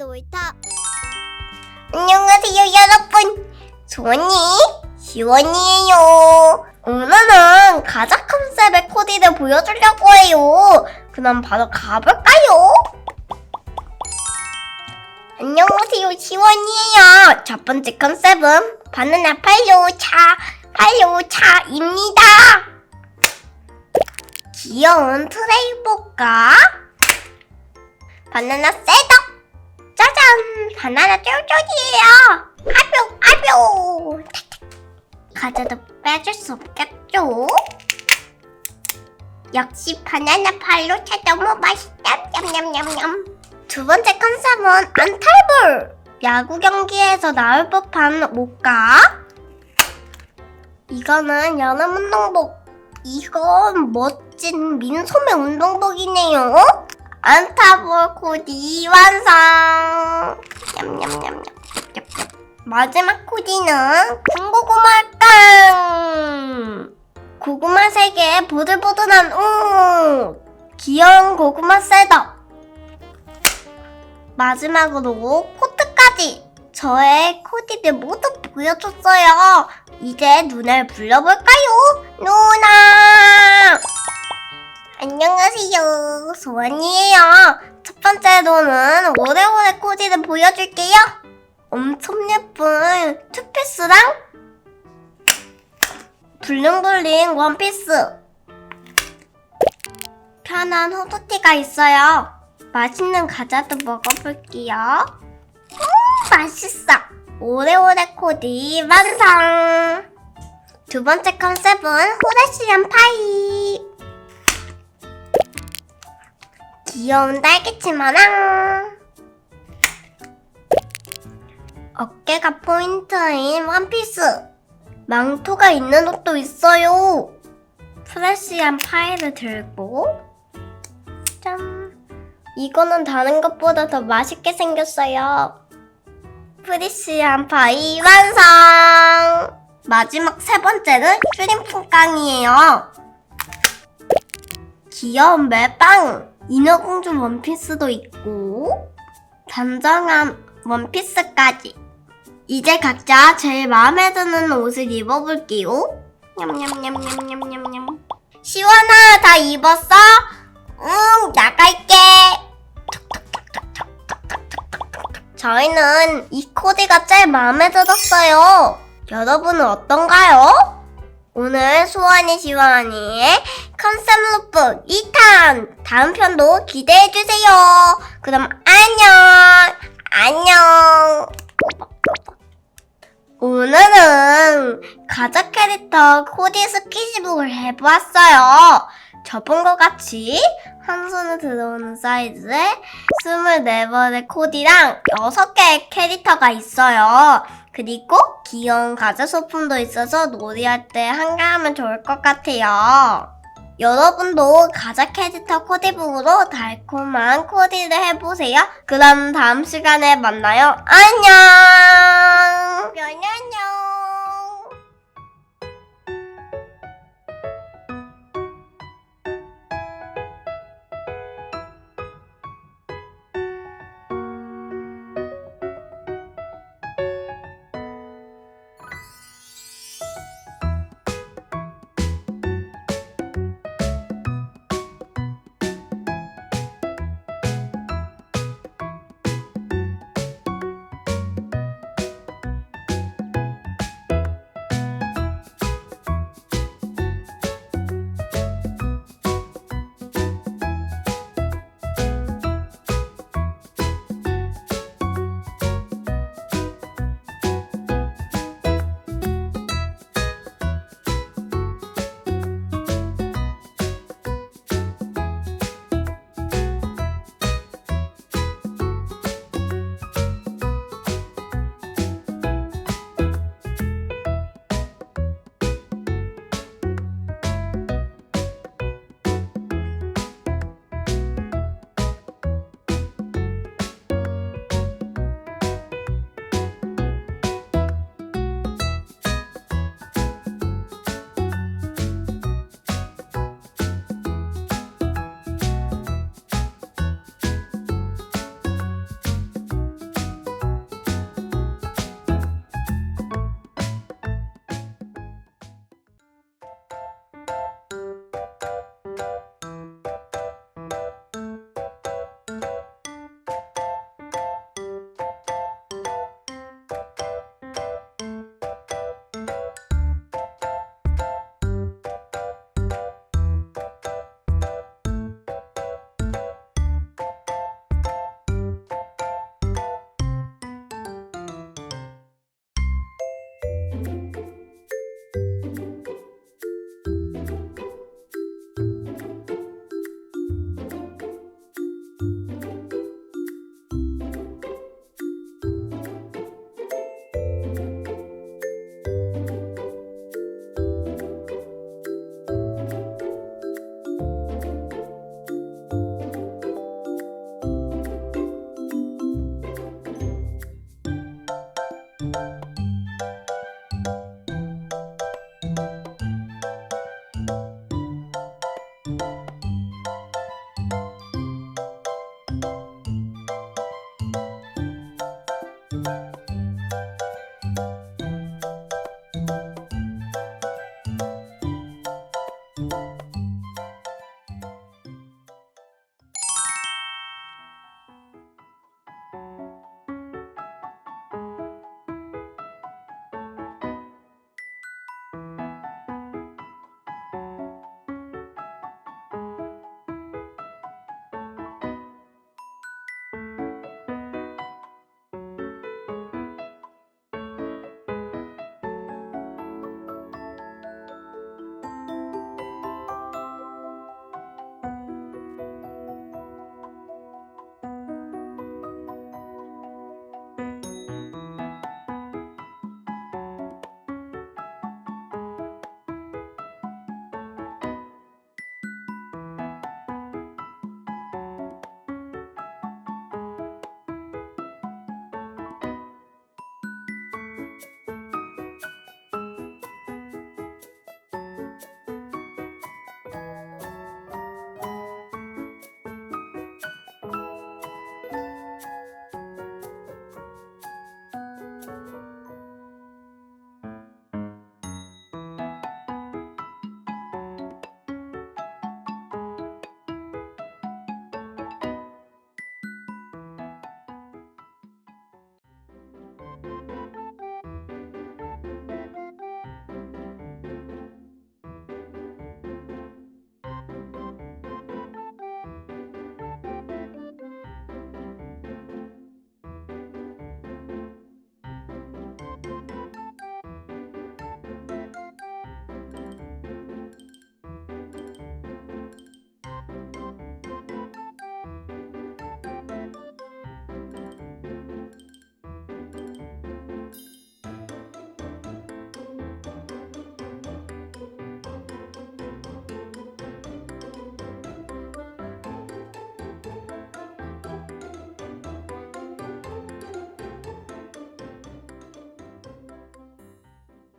놀이터. 안녕하세요 여러분, 시원이에요. 오늘은 가자 컨셉의 코디를 보여주려고 해요. 그럼 바로 가볼까요? 안녕하세요, 시원이에요. 첫 번째 컨셉은 바나나 팔로차입니다. 귀여운 트레이복과 바나나 셋업! 짜잔! 바나나 쫄쫄이에요! 아뿅! 과자도 빼줄 수 없겠죠? 역시 바나나 팔로차 너무 맛있다! 냠냠냠냠! 두 번째 컨셉은 안탈볼! 야구 경기에서 나올 법한 옷과 이거는 여름 운동복. 이건 멋진 민소매 운동복이네요. 안타볼 코디 완성! 냠냠냠냠. 마지막 코디는 군고구마깡! 고구마 3개 보들보들한 옷! 귀여운 고구마 셋업! 마지막으로 코트까지! 저의 코디들 모두 보여줬어요. 이제 눈을 불러볼까요? 누나! 안녕하세요, 소원이에요. 첫 번째로는 오래오래 코디를 보여줄게요. 엄청 예쁜 투피스랑 블링블링 원피스, 편한 후드티가 있어요. 맛있는 과자도 먹어볼게요. 맛있어! 오래오래 코디 완성! 두 번째 컨셉은 후레쉬한 파이! 귀여운 딸기치마랑 어깨가 포인트인 원피스, 망토가 있는 옷도 있어요. 프레쉬한 파이를 들고 짠! 이거는 다른 것보다 더 맛있게 생겼어요. 프레쉬한 파이 완성! 마지막 세 번째는 슈림프 깡이에요. 귀여운 멜빵! 인어공주 원피스도 있고 단정한 원피스까지. 이제 각자 제일 마음에 드는 옷을 입어볼게요. 냠냠냠냠냠냠냠. 시원아, 다 입었어? 응, 나갈게. 저희는 이 코디가 제일 마음에 들었어요. 여러분은 어떤가요? 오늘 시원이의 컨셉 룩북 2탄 다음 편도 기대해주세요. 그럼 안녕. 오늘은 가자 캐릭터 코디 스키시북을 해보았어요. 저번과 같이 한 손에 들어오는 사이즈에 24번의 코디랑 6개의 캐릭터가 있어요. 그리고 귀여운 과자 소품도 있어서 놀이할 때 한가하면 좋을 것 같아요. 여러분도 가자 캐릭터 코디북으로 달콤한 코디를 해보세요. 그럼 다음 시간에 만나요. 안녕!